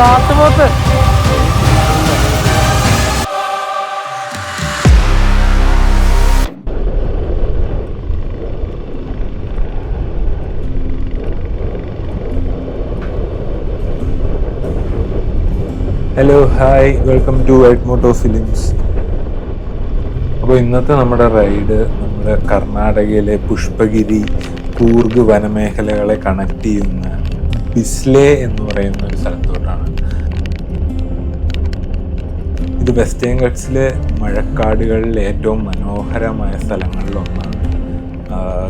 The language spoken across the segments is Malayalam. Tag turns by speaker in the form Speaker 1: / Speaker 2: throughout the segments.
Speaker 1: കാട്ടുപോത്ത്.
Speaker 2: Hello, hi, welcome to white moto films. അപ്പോൾ ഇന്നത്തെ നമ്മുടെ റൈഡ് നമ്മുടെ കർണാടകയിലെ പുഷ്പഗിരി, കൂർഗ് വനമേഖലകളെ കണക്ട് ചെയ്യുന്ന ബിസ്ലെ എന്ന് പറയുന്ന ഒരു സ്ഥലത്തോട്ടാണ്. ഇത് വെസ്റ്റേൺ ഘട്ട്സിലെ മഴക്കാടുകളിൽ ഏറ്റവും മനോഹരമായ സ്ഥലങ്ങളിലൊന്നാണ്.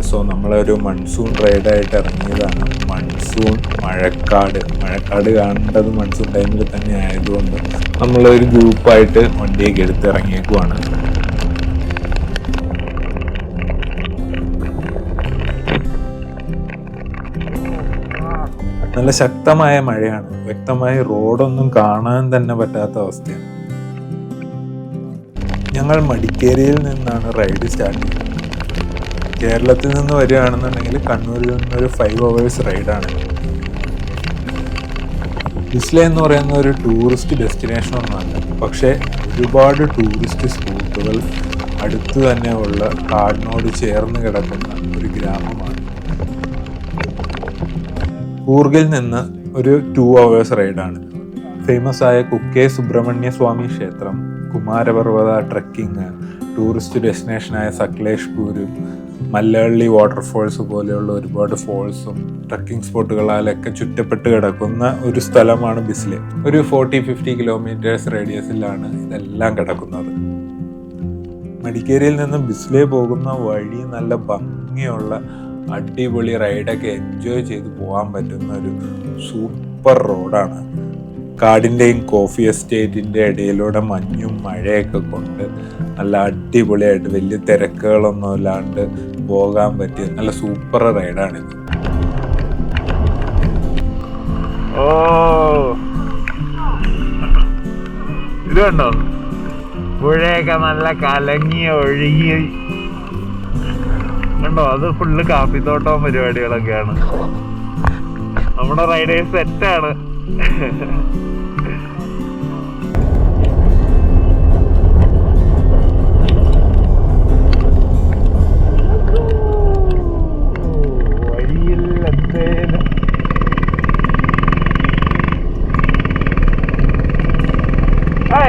Speaker 2: സോ നമ്മളൊരു മൺസൂൺ റൈഡായിട്ട് ഇറങ്ങിയതാണ്. മൺസൂൺ മഴക്കാട് കാണേണ്ടത് മൺസൂൺ ടൈമിൽ തന്നെ ആയതുകൊണ്ട് നമ്മളൊരു ഗ്രൂപ്പായിട്ട് വണ്ടിയൊക്കെ എടുത്ത് ഇറങ്ങിയേക്കുവാണ്. നല്ല ശക്തമായ മഴയാണ്. വ്യക്തമായി റോഡൊന്നും കാണാൻ തന്നെ പറ്റാത്ത അവസ്ഥയാണ്. ഞങ്ങൾ മടിക്കേരിയിൽ നിന്നാണ് റൈഡ് സ്റ്റാർട്ട് ചെയ്തത്. കേരളത്തിൽ നിന്ന് വരികയാണെന്നുണ്ടെങ്കിൽ കണ്ണൂരിൽ നിന്നൊരു 5 hours റൈഡാണ്. ബിസ്ലെ എന്ന് പറയുന്ന ഒരു ടൂറിസ്റ്റ് ഡെസ്റ്റിനേഷൻ ഒന്നുമല്ല, പക്ഷേ ഒരുപാട് ടൂറിസ്റ്റ് സ്പോട്ടുകൾ അടുത്ത് തന്നെ ഉള്ള കാടിനോട് ചേർന്ന് കിടക്കുന്ന ഒരു ഗ്രാമമാണ്. കൂർഗിൽ നിന്ന് ഒരു 2 hours റൈഡാണ്. ഫേമസ് ആയ കുക്കെ സുബ്രഹ്മണ്യ സ്വാമി ക്ഷേത്രം, കുമാരപർവ്വത ട്രക്കിങ്, ടൂറിസ്റ്റ് ഡെസ്റ്റിനേഷനായ സക്ലേഷ്പൂരും, മല്ലവള്ളി വാട്ടർഫോൾസ് പോലെയുള്ള ഒരുപാട് ഫോൾസും ട്രക്കിംഗ് സ്പോട്ടുകളാലൊക്കെ ചുറ്റപ്പെട്ട് കിടക്കുന്ന ഒരു സ്ഥലമാണ് ബിസ്ലെ. ഒരു 40-50 kilometers റേഡിയസിലാണ് ഇതെല്ലാം കിടക്കുന്നത്. മടിക്കേരിയിൽ നിന്ന് ബിസ്ലെ പോകുന്ന വഴി നല്ല ഭംഗിയുള്ള അടിപൊളി റൈഡൊക്കെ എൻജോയ് ചെയ്ത് പോകാൻ പറ്റുന്ന ഒരു സൂപ്പർ റോഡാണ്. കാടിൻ്റെയും കോഫി എസ്റ്റേറ്റിൻ്റെ ഇടയിലൂടെ മഞ്ഞും മഴയൊക്കെ കൊണ്ട് നല്ല അടിപൊളിയായിട്ട് വലിയ തിരക്കുകളൊന്നും ഇല്ലാണ്ട് പോകാൻ പറ്റിയ നല്ല സൂപ്പർ റൈഡാണിത്.
Speaker 1: ഓ, ഇത് കണ്ടോ, പുഴയൊക്കെ നല്ല കലങ്ങി ഒഴുകി കണ്ടോ. അത് ഫുള്ള് കാപ്പിത്തോട്ടവും പരിപാടികളൊക്കെയാണ്. നമ്മുടെ റൈഡേഴ്സ് സെറ്റാണ്.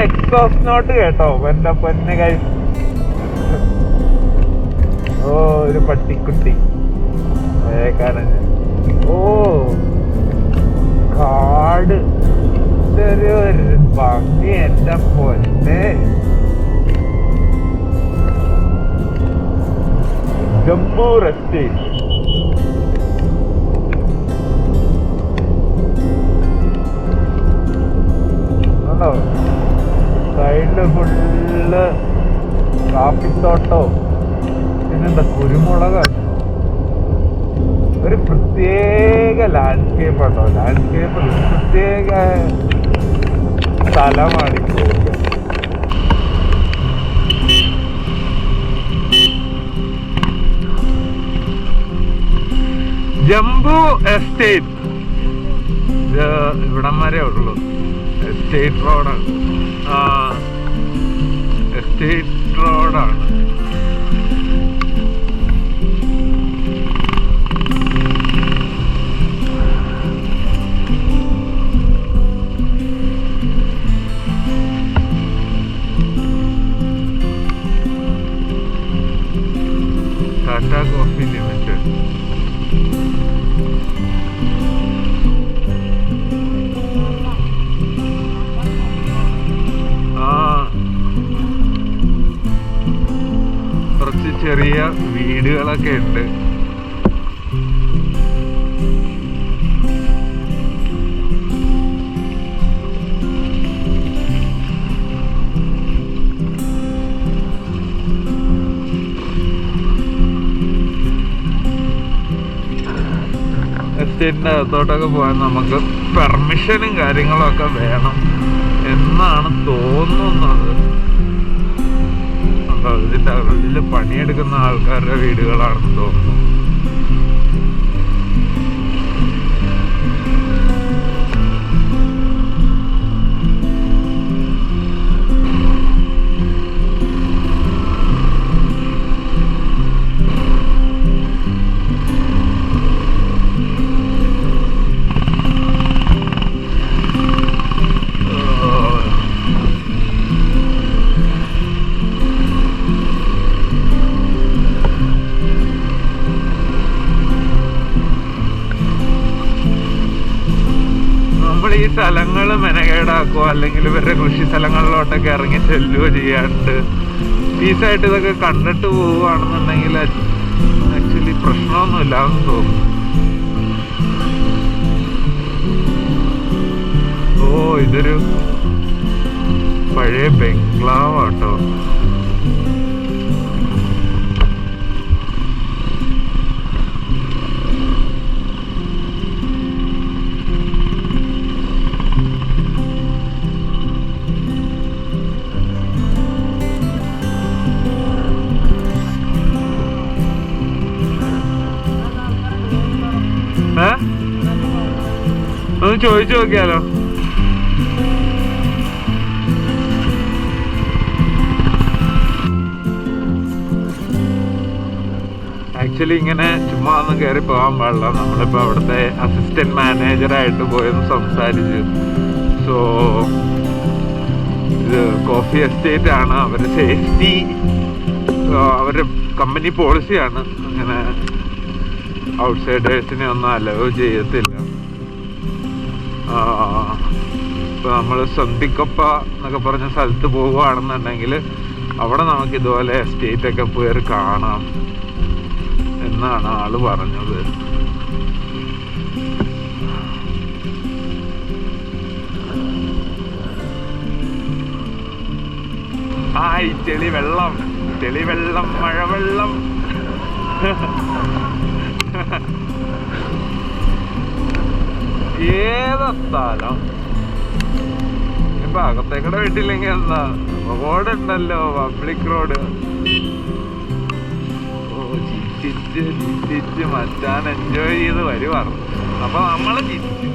Speaker 1: എക്സോസ്റ്റ് നോട്ട് കേട്ടോ എന്റെ പൊന്നെ കൈ. ഓ, ഒരു പട്ടിക്കുട്ടി കരഞ്ഞ്. ഓ, കാട് ഇതൊരു ഭംഗി എന്റെ പൊന്നെ. ജമ്മു എസ്റ്റേറ്റ്. സൈഡില് ഫുള്ള് കാപ്പിത്തോട്ടവും പിന്നെന്താ കുരുമുളകാണ്. ഒരു പ്രത്യേക ലാൻഡ്സ്കേപ്പ് ഉണ്ടോ, ലാൻഡ്സ്കേപ്പ് പ്രത്യേക സ്ഥലമാണ്. ജംബു എസ്റ്റേറ്റ് ഇവിടം വരെ ഉള്ളു. എസ്റ്റേറ്റ് റോഡാണ്. എസ്റ്റേറ്റ് റോഡാണ്. Tata coffee limited. കുറച്ച് ചെറിയ വീടുകളൊക്കെ ഉണ്ട്. എസ്റ്റേറ്റിൻ്റെ അകത്തോട്ടൊക്കെ പോകാൻ നമുക്ക് പെർമിഷനും കാര്യങ്ങളൊക്കെ വേണം എന്നാണ് തോന്നുന്നത്. ഇതിൻ്റെ ഉള്ളിൽ പണിയെടുക്കുന്ന ആൾക്കാരുടെ വീടുകളാണെന്ന് തോന്നുന്നു. ഈ സ്ഥലങ്ങൾ മെനകേടാക്കുകയോ അല്ലെങ്കിൽ ഇവരുടെ കൃഷി സ്ഥലങ്ങളിലോട്ടൊക്കെ ഇറങ്ങി ചെല്ലുകയോ ചെയ്യാണ്ട് പീസായിട്ട് ഇതൊക്കെ കണ്ടിട്ട് പോവുകയാണെന്നുണ്ടെങ്കിൽ ആക്ച്വലി പ്രശ്നമൊന്നുമില്ലാന്ന് തോന്നുന്നു. ഓ, ഇതൊരു പഴയ ബംഗ്ലാവാട്ടോ. ഒന്ന് ചോദിച്ചു നോക്കിയാലോ? ആക്ച്വലി ഇങ്ങനെ ചുമ്മാ ഒന്നും കയറി പോകാൻ പാടില്ല. നമ്മളിപ്പോൾ അവിടുത്തെ അസിസ്റ്റന്റ് മാനേജറായിട്ട് പോയെന്ന് സംസാരിച്ചു. സോ ഇത് കോഫി എസ്റ്റേറ്റ് ആണ്, അവരുടെ സേഫ്റ്റി അവരുടെ കമ്പനി പോളിസിയാണ്. അങ്ങനെ ഔട്ട്സൈഡേഴ്സിനെ ഒന്നും അലോ ചെയ്യത്തില്ല. ഇപ്പോൾ നമ്മൾ സന്ധിക്കൊപ്പ എന്നൊക്കെ പറഞ്ഞ സ്ഥലത്ത് പോവുകയാണെന്നുണ്ടെങ്കിൽ അവിടെ നമുക്ക് ഇതുപോലെ എസ്റ്റേറ്റൊക്കെ പോയി കാണാം എന്നാണ് ആള് പറഞ്ഞത്. ചെളിവെള്ളം, ചെളിവെള്ളം, മഴവെള്ളം. ഏതാ സ്ഥലം? ഇപ്പൊ അകത്തേക്കടെ വീട്ടില്ലെങ്കിൽ എന്താ, റോഡ് ഉണ്ടല്ലോ, പബ്ലിക് റോഡ്. ചിരിച്ച് മച്ചാൻ എൻജോയ് ചെയ്ത് വരുവാണ്. അപ്പൊ നമ്മള് ചിരിച്ചു.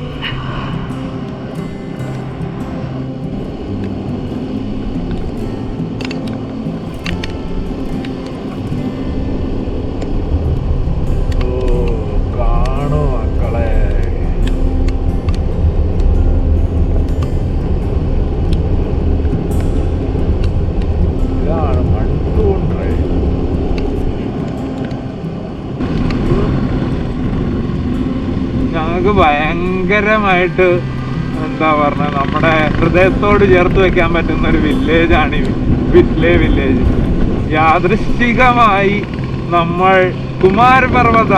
Speaker 1: ഭയങ്കരമായിട്ട് എന്താ പറഞ്ഞ നമ്മുടെ ഹൃദയത്തോട് ചേർത്ത് വെക്കാൻ പറ്റുന്ന ഒരു വില്ലേജാണ് ഈ വിസ്ലേ വില്ലേജ്. യാദൃശ്ചികമായി നമ്മൾ കുമാരപർവ്വത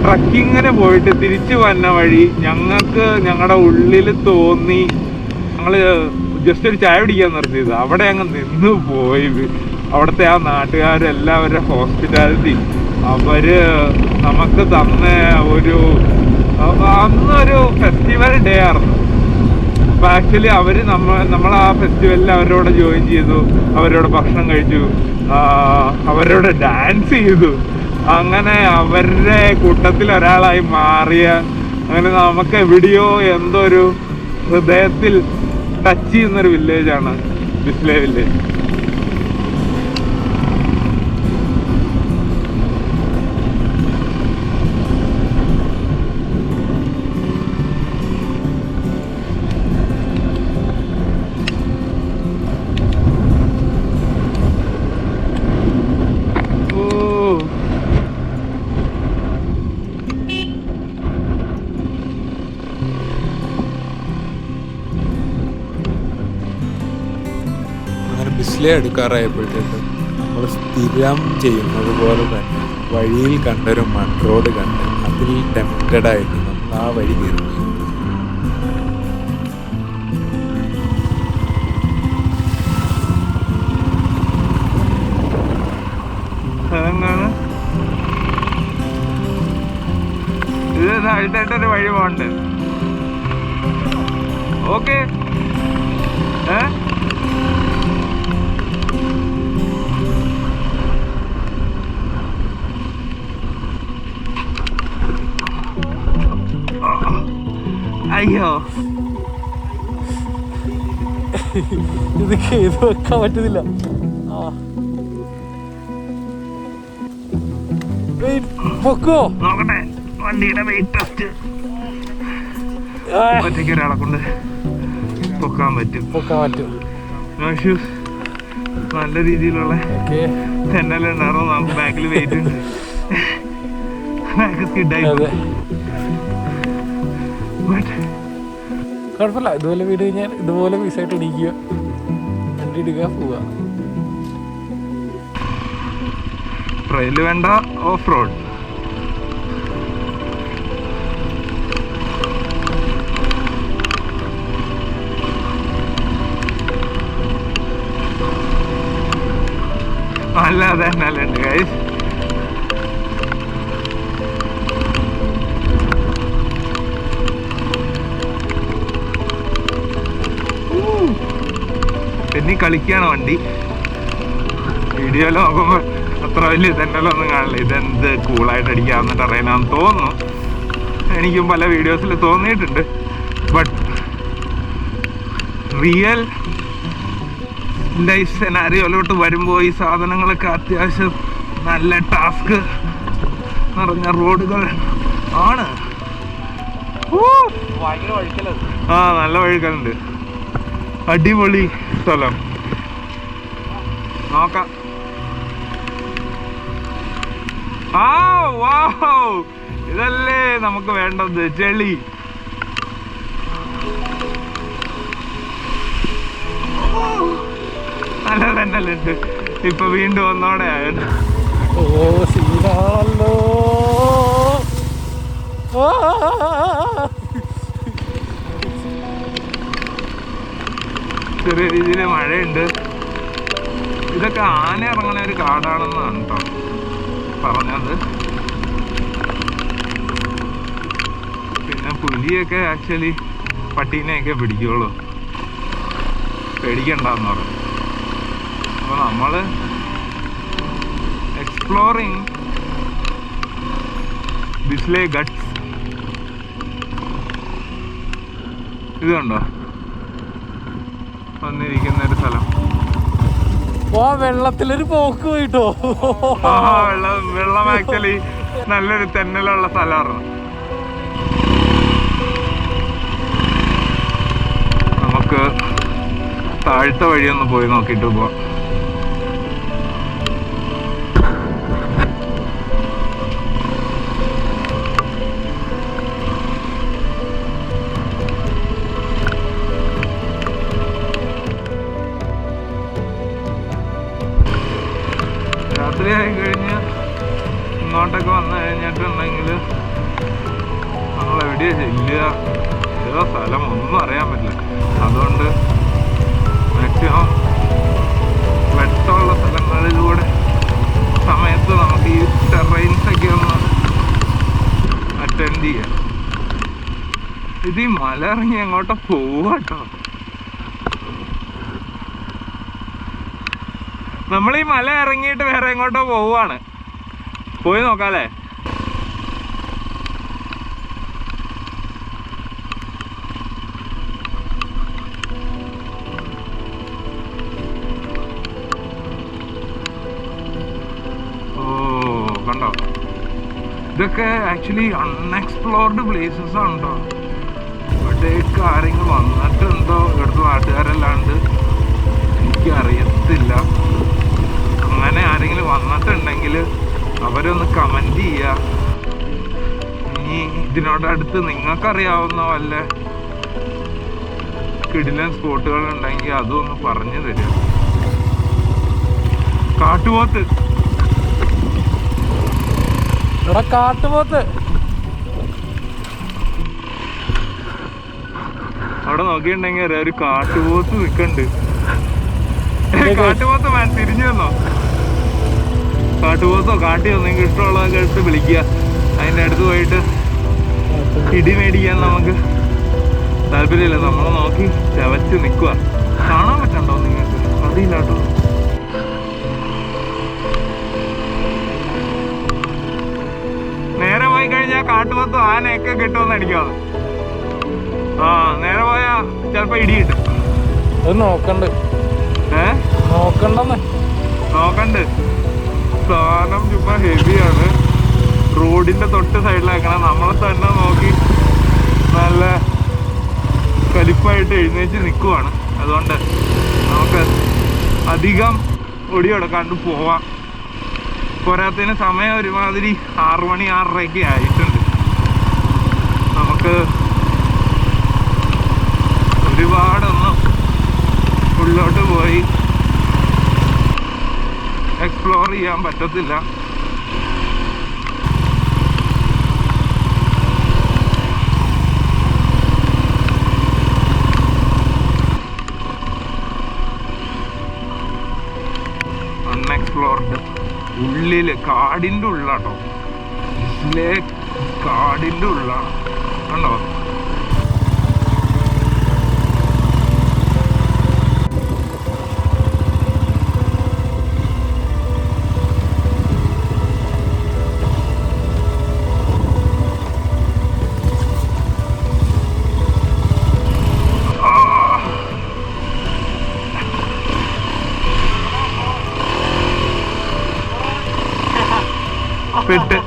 Speaker 1: ട്രക്കിങ്ങിന് പോയിട്ട് തിരിച്ചു വന്ന വഴി ഞങ്ങൾക്ക് ഞങ്ങളുടെ ഉള്ളിൽ തോന്നി, ഞങ്ങൾ ജസ്റ്റ് ഒരു ചായ പിടിക്കാൻ നിർത്തിയത്. അവിടെ അങ്ങ് നിന്ന് പോയി. അവിടുത്തെ ആ നാട്ടുകാരെല്ലാവരുടെ ഹോസ്പിറ്റാലിറ്റി, അവര് നമുക്ക് തന്ന അന്നൊരു ഫെസ്റ്റിവൽ ഡേ ആയിരുന്നു. അപ്പൊ ആക്ച്വലി അവര് നമ്മൾ ആ ഫെസ്റ്റിവലിൽ അവരോട് ജോയിൻ ചെയ്തു, അവരോട് ഭക്ഷണം കഴിച്ചു, അവരോട് ഡാൻസ് ചെയ്തു. അങ്ങനെ അവരുടെ കൂട്ടത്തിൽ ഒരാളായി മാറിയ, അങ്ങനെ നമുക്ക് എവിടെയോ എന്തോ ഒരു ഹൃദയത്തിൽ ടച്ച് ചെയ്യുന്നൊരു വില്ലേജാണ് വിസ്ലേ വില്ലേജ്.
Speaker 2: വിസ്ലേ എടുക്കാറായപ്പോഴത്തേക്ക് നമ്മൾ സ്ഥിരം ചെയ്യുന്നത് പോലെ തന്നെ വഴിയിൽ കണ്ടൊരു മൺ റോഡ് കണ്ട് അതിൽ ടെംപ്റ്റഡായിട്ട് നമ്മൾ ആ വഴി കയറി.
Speaker 1: ഇത് താഴ്ത്തായിട്ടൊരു വഴി പോണ്ട്. ഓക്കെ, അയ്യോ
Speaker 3: ഇത് വെക്കാൻ പറ്റുന്നില്ല.
Speaker 1: നോക്കട്ടെ വണ്ടിയുടെ വെയിറ്റ് ടെസ്റ്റ്. ഒറ്റയ്ക്ക് ഒരാളെ കൊണ്ട് പൊക്കാൻ പറ്റും. നോ ഷൂസ്, നല്ല രീതിയിലുള്ള തെന്നലുണ്ടായിരുന്നു. നമുക്ക് ബാക്കിൽ വെയിറ്റ് ഉണ്ട്, ബാക്ക് സ്കിഡായി.
Speaker 3: കുഴപ്പമില്ല, ഇതുപോലെ വീട് കഴിഞ്ഞാൽ ഇതുപോലെ പീസായിട്ട് ഇടിക്കുക, വണ്ടി ഇടുക, പോവുക.
Speaker 1: ട്രെയിൽ വേണ്ട, ഓഫ് റോഡ്. അല്ലാതെ തന്നെ ഉണ്ട് ഗൈസ്. പിന്നെ കളിക്കാണ് വണ്ടി. വീഡിയോയിൽ നോക്കുമ്പോൾ അത്ര വലിയ തെന്നലോ ഒന്നും കാണില്ല. ഇതെന്ത് കൂളായിട്ട് അടിക്കാവുന്ന ടെറൈനാന്ന് തോന്നുന്നു. എനിക്കും പല വീഡിയോസിൽ തോന്നിയിട്ടുണ്ട്. ബട്ട് റിയൽ ലൈഫ് സെനാരിയോയിലോട്ട് വരുമ്പോൾ ഈ സാധനങ്ങളൊക്കെ അത്യാവശ്യം നല്ല ടാസ്ക് നിറഞ്ഞ റോഡുകൾ ആണ്. ആ, നല്ല വഴികളുണ്ട്. അടിപൊളി സ്ഥലം. നോക്കാം. ആ വാവ്, ഇതല്ലേ നമുക്ക് വേണ്ടത്, ചെളി. നല്ല തന്നല്ലുണ്ട്. ഇപ്പൊ വീണ്ടും ഒന്നോടെ ആയത്.
Speaker 3: ഓ സീനാണല്ലോ.
Speaker 1: ചെറിയ രീതിയിൽ മഴയുണ്ട്. ഇതൊക്കെ ആന ഇറങ്ങണ ഒരു കാടാണെന്നാണ് കേട്ടോ പറഞ്ഞത്. പിന്നെ പുലിയൊക്കെ ആക്ച്വലി പട്ടീനെയൊക്കെ പിടിക്കുള്ളൂ, പേടിക്കണ്ടെന്ന് പറഞ്ഞു. അപ്പോൾ നമ്മൾ എക്സ്പ്ലോറിങ് ബിസ്ലെ ഗട്ട്സ്. ഇത് കണ്ടോ വന്നിരിക്കുന്ന ഒരു സ്ഥലം.
Speaker 3: വെള്ളത്തിലൊരു പോക്ക് പോയിട്ടോ.
Speaker 1: വെള്ളം ആക്ച്വലി നല്ലൊരു തെന്നലുള്ള സ്ഥലമാണ്. നമുക്ക് താഴത്തെ വഴിയൊന്ന് പോയി നോക്കിയിട്ട് പോവാം. രാത്രിയായി കഴിഞ്ഞ് ഇങ്ങോട്ടൊക്കെ വന്നു കഴിഞ്ഞിട്ടുണ്ടെങ്കിൽ നമ്മളെവിടെയാ ചെല്ലുക, ഏതോ സ്ഥലം ഒന്നും അറിയാൻ പറ്റില്ല. അതുകൊണ്ട് മാക്സിമം വെട്ടമുള്ള സ്ഥലങ്ങളിലൂടെ സമയത്ത് നമുക്ക് ഈ ടെറൈൻസൊക്കെ ഒന്ന് അറ്റൻഡ് ചെയ്യാം. ഇത് ഈ മല ഇറങ്ങി അങ്ങോട്ട് പോവാട്ടോ. നമ്മൾ ഈ മല ഇറങ്ങിയിട്ട് വേറെ എങ്ങോട്ടോ പോവാണ്. പോയി നോക്കാല്ലേ. ഓ കണ്ടോ, ഇതൊക്കെ ആക്ച്വലി അൺഎക്സ്പ്ലോർഡ് പ്ലേസസ് ആണ് കേട്ടോ. ഇവിടേക്ക് ആരെങ്കിലും വന്നിട്ടുണ്ടോ ഇവിടുത്തെ നാട്ടുകാരല്ലാണ്ട് എനിക്ക് അറിയത്തില്ല. അങ്ങനെ ആരെങ്കിലും വന്നിട്ടുണ്ടെങ്കിൽ അവരൊന്ന് കമന്റ് ചെയ്യുക. ഇനി ഇതിനോടടുത്ത് നിങ്ങൾക്കറിയാവുന്ന വല്ല കിടിലൻ സ്പോട്ടുകൾ ഉണ്ടെങ്കിൽ അതും ഒന്ന് പറഞ്ഞു തരിക. കാട്ടുപോത്ത്,
Speaker 3: കാട്ടുപോത്ത്
Speaker 1: അവിടെ നോക്കിയിട്ടുണ്ടെങ്കിൽ ഒരു കാട്ടുപോത്ത് നിൽക്കണ്ട്. കാട്ടുപോത്ത് മാൻ തിരിഞ്ഞു വന്നോ? കാട്ടുപോത്തോ കാട്ടി നിങ്ങൾക്ക് ഇഷ്ടമുള്ളതൊക്കെ എടുത്ത് വിളിക്കുക. അതിൻ്റെ അടുത്ത് പോയിട്ട് ഇടി മേടിക്കാൻ നമുക്ക് താല്പര്യമില്ല. നമ്മളെ നോക്കി ചവച്ച് നിൽക്കുക. കാണാൻ പറ്റണ്ടോ നിങ്ങൾക്ക്? അറിയില്ല കേട്ടോ. നേരെ പോയി കഴിഞ്ഞാൽ കാട്ടുപോത്തും ആനയൊക്കെ കിട്ടുമെന്ന് എനിക്കാണ്. ആ നേരെ പോയാ ചിലപ്പോ ഇടി കിട്ടും.
Speaker 3: നോക്കണ്ട്
Speaker 1: സാധനം ചുമ്മാ ഹെവിയാണ്. റോഡിന്റെ തൊട്ട് സൈഡിലാക്കണം. നമ്മളെ തന്നെ നോക്കി നല്ല കലിപ്പായിട്ട് എഴുന്നേറ്റ് നിൽക്കുവാണ്. അതുകൊണ്ട് നമുക്ക് അധികം ഒടിയെടുക്കാണ്ട് പോവാം. പോരാത്തതിന് സമയം ഒരുമാതിരി 6 മണി 6:30 ആയിട്ടുണ്ട്. നമുക്ക് ഒരുപാടൊന്നും ഉള്ളോട്ട് പോയി എക്സ്പ്ലോർ ചെയ്യാൻ പറ്റത്തില്ല. അൺഎക്സ്പ്ലോർഡ് ഉള്ളില് കാടിൻ്റെ ഉള്ളാട്ടോ, ഇതിലെ കാടിൻ്റെ ഉള്ളാണ് കണ്ടോ. പെട്ട്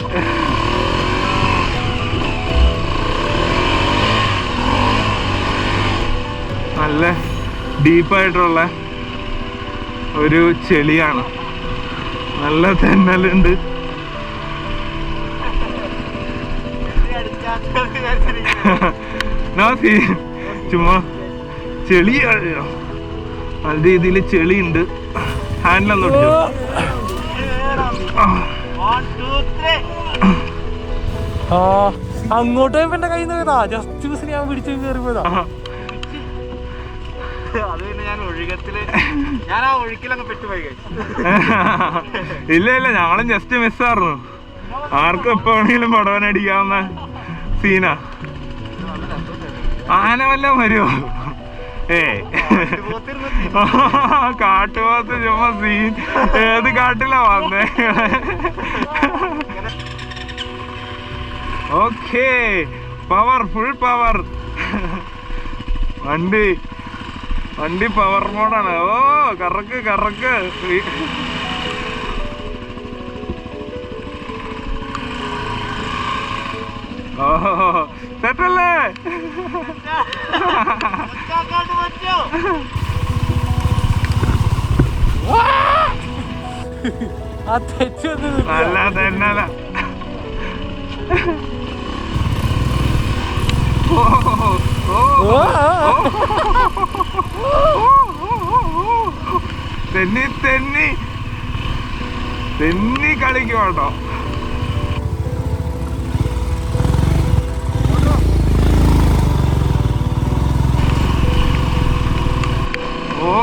Speaker 1: നല്ല ഡീപ്പായിട്ടുള്ള ഒരു ചെളിയാണ്, നല്ല തെന്നലുണ്ട്. ചുമ്മാ ചെളി നല്ല രീതിയിൽ ചെളിയുണ്ട്. ഹാൻഡിലൊന്നും ഇടിച്ചു.
Speaker 3: അങ്ങോട്ട് പോയപ്പോ എന്റെ കയ്യിൽ നിന്ന് ജസ്റ്റ് ഞാൻ പിടിച്ചു കയറി പോയതാ.
Speaker 1: ഇല്ല ഇല്ല, ഞങ്ങളും ജസ്റ്റ് മിസ്സായിരുന്നു. ആർക്കും എപ്പോ വേണമെങ്കിലും പടവനടിക്കാവുന്ന സീനാ. ആന വല്ലതും വരുമോ? കാട്ടുപോത്ത് ചുമ്മാ സീൻ. ഏത് കാട്ടിലാ വന്നേ? Okay, power, full power. വണ്ടി പവർ മോഡാണ്. ഓ കറക്ക് കറക്ക്. ഓ സെറ്റല്ലേ? അല്ല തന്നല. തെന്നി തെന്നി തെന്നി കളിക്കും കേട്ടോ. ഓ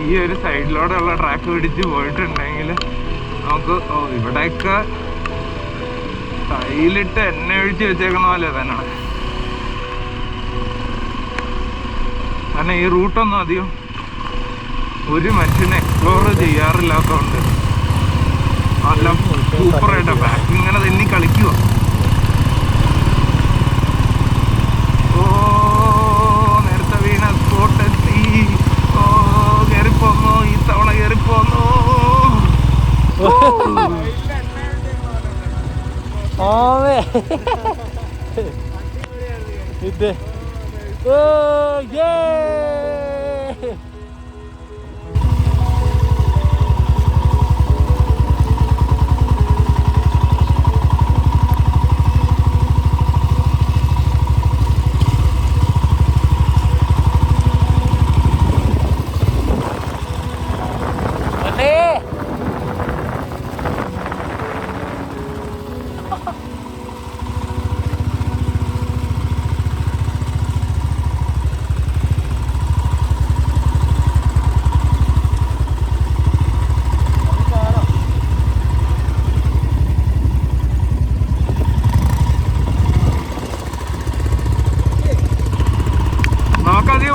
Speaker 1: ഈ ഒരു സൈഡിലൂടെയുള്ള ട്രാക്ക് പിടിച്ച് പോയിട്ടുണ്ടെങ്കിൽ നമുക്ക് ഇവിടെയൊക്കെ കയ്യിലിട്ട് എണ്ണ ഒഴിച്ച് വെച്ചേക്കുന്ന പോലെ തന്നെയാണ്. കാരണം ഈ റൂട്ടൊന്നും അധികം ഒരു മനുഷ്യനെ എക്സ്പ്ലോർ ചെയ്യാറില്ലാത്തതുകൊണ്ട് നല്ല സൂപ്പറായിട്ട് ബാക്ക് ഇങ്ങനെ തന്നെ കളിക്കുക. ഓ നേരത്തെ വീണ സ്പോട്ട് എത്തി. ഓ കയറിപ്പോന്നു, ഈ തവണ കയറിപ്പോന്നു.
Speaker 3: ഇത് ഓ യേ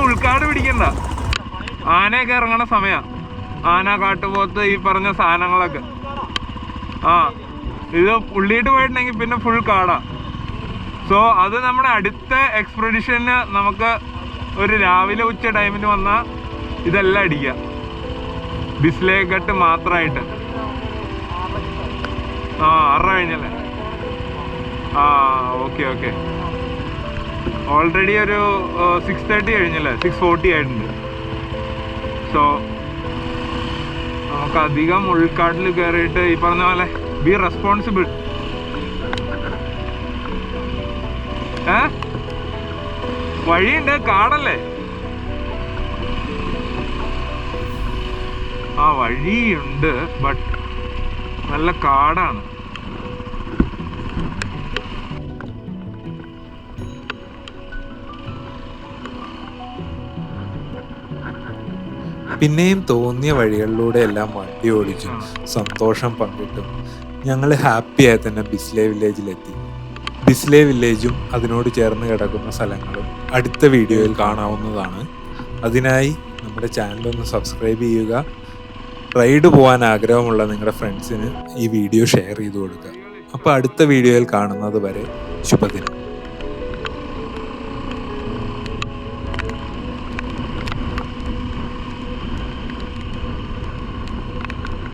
Speaker 1: ഉൾക്കാട് പിടിക്കണ്ട. ആനയൊക്കെ ഇറങ്ങണ സമയ, ആന, കാട്ടുപോത്ത്, ഈ പറഞ്ഞ സാധനങ്ങളൊക്കെ. ആ ഇത് ഉള്ളിയിട്ട് പോയിട്ടുണ്ടെങ്കിൽ പിന്നെ ഫുൾ കാടാ. സോ അത് നമ്മുടെ അടുത്ത എക്സ്പെഡിഷന് നമുക്ക് ഒരു രാവിലെ ഉച്ച ടൈമിന് വന്നാൽ ഇതെല്ലാം അടിക്കാം, ബിസ്ലേഘട്ട് മാത്രമായിട്ട്. ആ 6 കഴിഞ്ഞല്ലേ? ആ ഓക്കെ ഓക്കെ. ഓൾറെഡി ഒരു 6:30 കഴിഞ്ഞല്ലേ? 6:40 ആയിട്ടുണ്ട്. സോ നമുക്ക് അധികം ഉൾക്കാട്ടിൽ കയറിയിട്ട് ഈ പറഞ്ഞ പോലെ ബി റെസ്പോൺസിബിൾ. വഴിയുണ്ട്, കാടല്ലേ? ആ വഴിയുണ്ട്, ബട്ട് നല്ല കാടാണ്.
Speaker 2: പിന്നെയും തോന്നിയ വഴികളിലൂടെ എല്ലാം വണ്ടി ഓടിച്ചും സന്തോഷം പങ്കിട്ടും ഞങ്ങൾ ഹാപ്പിയായി തന്നെ ബിസ്ലേ വില്ലേജിലെത്തി. ബിസ്ലേ വില്ലേജും അതിനോട് ചേർന്ന് കിടക്കുന്ന സ്ഥലങ്ങളും അടുത്ത വീഡിയോയിൽ കാണാവുന്നതാണ്. അതിനായി നമ്മുടെ ചാനലൊന്ന് സബ്സ്ക്രൈബ് ചെയ്യുക. റൈഡ് പോകാൻ ആഗ്രഹമുള്ള നിങ്ങളുടെ ഫ്രണ്ട്സിന് ഈ വീഡിയോ ഷെയർ ചെയ്ത് കൊടുക്കുക. അപ്പോൾ അടുത്ത വീഡിയോയിൽ കാണുന്നത് വരെ ശുഭദിനം.